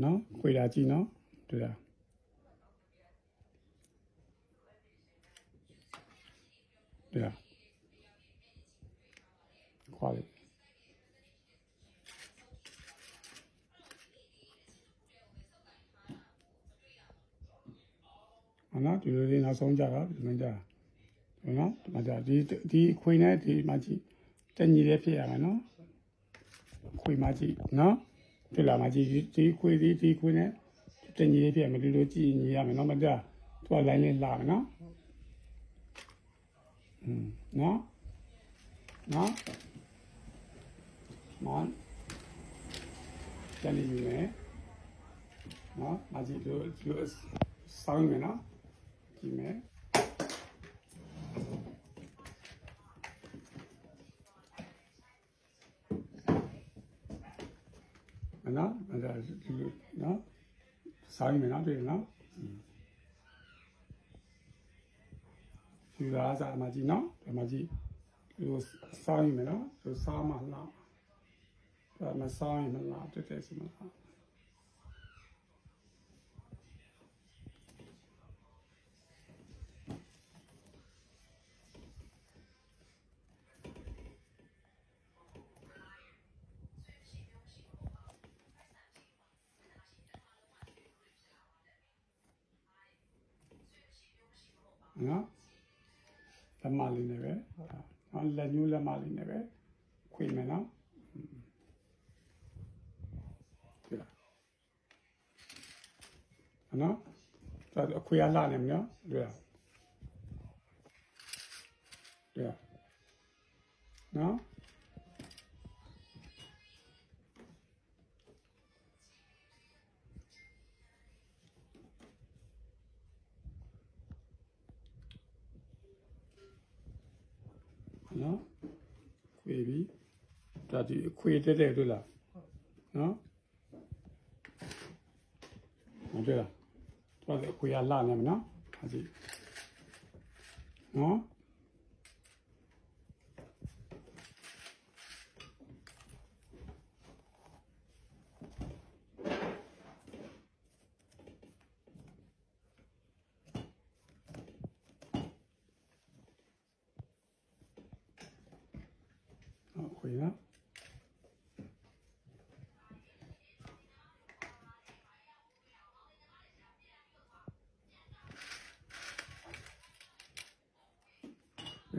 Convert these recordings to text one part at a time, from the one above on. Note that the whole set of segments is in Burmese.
နော်ခွေတာကြည့်နော်တွေ့လားတွေ့လားခွာလိုက်နော်ဒီလိုလေးနောက်ဆုံးကြတာဒီမှာကြနော်ဒီမှာကြဒီခွေနဲ့ဒီမှာကြည့်တက်ညီလေးဖြစ်ရမယ်နော်ခွေမှာကြည့်နော်တွေ့လားမှာကြည့်ဒီခွေနဲ့တက်ညီလေးဖြစ်ရမယ်ဒီလိုကြည့်ညီရမယ်နော်မကြသူကလိုင်းလေးလာမယ်နော်နော်တန်နေပြီမယ်နော်မှာကြည့်လို့စောင်းမယ်နော်ကြည့်မယ်နော်အဲ့ဒါနော်စောင်းမယ်နော်တွေ့နော်ဒီကစားမှာကြည့်နော်ဒီမှာကြည့်လို့စောင်းမယ်နော်လို့စောင်းမှလားဒါမှစောင်းရင်မလားတက်စမလားနော်လက်မလေးနဲ့ပဲနော်လက်ညှိုးလက်မလေးနဲ့ပဲခွေမယ်နော်ဒီလားနော်ဒါအခွေရလာနေမနော်ဒီလားနော်နော်ခွေပြီဒါဒီခွေတက်တွေ့လားနော်တွေ့လားတော့ခွေရလာနေမနော်ဟာကြည့်နော်ခွေနော်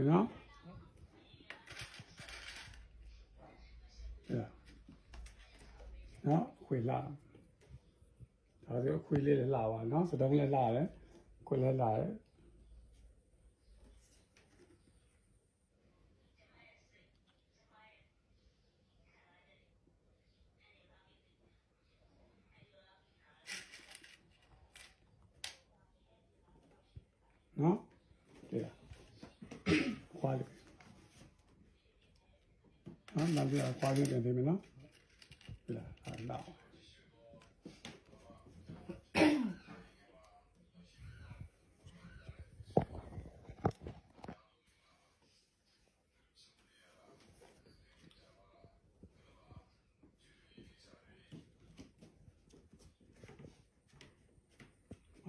နော်နော်ခွေလာဒါဆိုခွေလေးလည်းလာပါနော်စတုံးလည်းလာတယ်ခွေလည်းလာတယ်နော်ဒီလားခွာလိုက်နော်နောက်ပြခွာလိုက်တယ်ဒီမနော်ဒီလားဟာတော့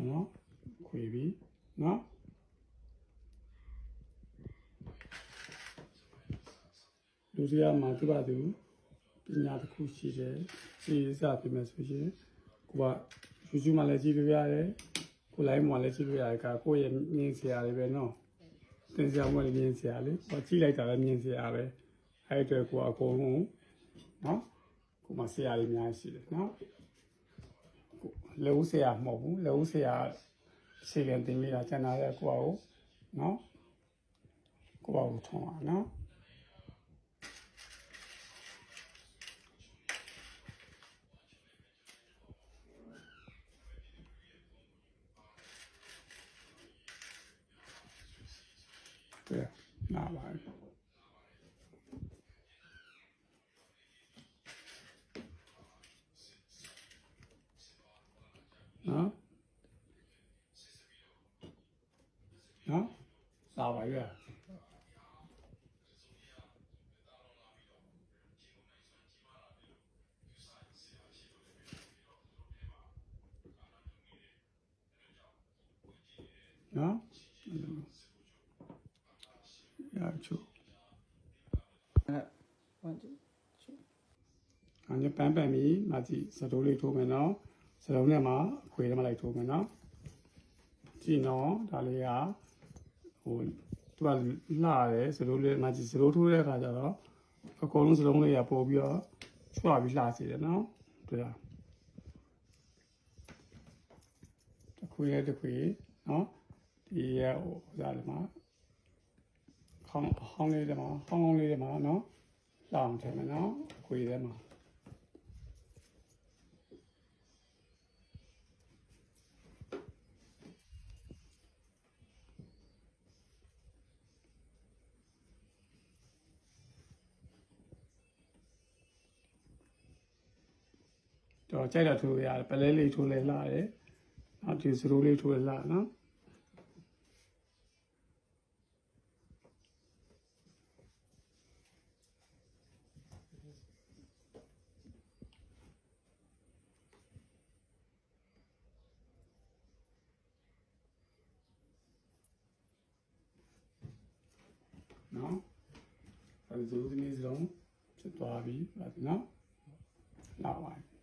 နော်ခွေပြီနော်လူစရာမှာသူ့ဘာသူပညာတစ်ခုရှိတယ်စီစားပြမယ်ဆိုရင်ကိုကYouTubeမှာလည်းကြည့်လို့ရတယ်ကို live မှာလည်းကြည့်လို့ရတယ်ကကိုရဲ့မြင်စရာတွေပဲနော်သင်စရာမလို့မြင်စရာလေဟောကြည့်လိုက်တာလည်းမြင်စရာပဲအဲ့အတွက်ကိုအကုန်လုံးနော်ကိုမဆရာတွေအများကြီးရှိတယ်နော်လက်ဦးဆရာမဟုတ်ဘူးလက်ဦးဆရာခြေခံတင်မိတာကျန်တာလည်းကိုယ့်နော်ကိုယ့်ထုံးပါနော်对，拿完。啊？啊？哪玩意儿？ ချိုး 1 2 အဲ့ဒါပန်းပန်ပြီးမကြည့်စတိုးလေးထိုးမယ်နော်စလုံးထဲမှာအခွေထဲမှာလိုက်ထိုးမယ်နော်ကြည့်နော်ဒါလေးကဟိုသူကလှတယ်စတိုးလေးမကြည့်စတိုးထိုးတဲ့အခါကျတော့အကုန်လုံးစလုံးလေးကပို့ပြီးတော့ချွတ်ပြီးလှစေတယ်နော်တွေ့လားတစ်ခွေတစ်ခွေနော်ဒီရဲ့ဟိုစားလေးမှာဟောင်းလေးတွေမှာဟောင်းလေးတွေမှာနော်လှအောင်ထည့်မယ်နော်အခွေထဲမှာတော့ကြိုက်တာထိုးရတယ်ပလဲလေးထိုးလဲလှတယ်နောက်ဒီစရိုးလေးထိုးလဲလှနော်နော်အဲဒီစရိုးသမီးစလုံးဖြစ်သွားပြီပါနော်လာပါ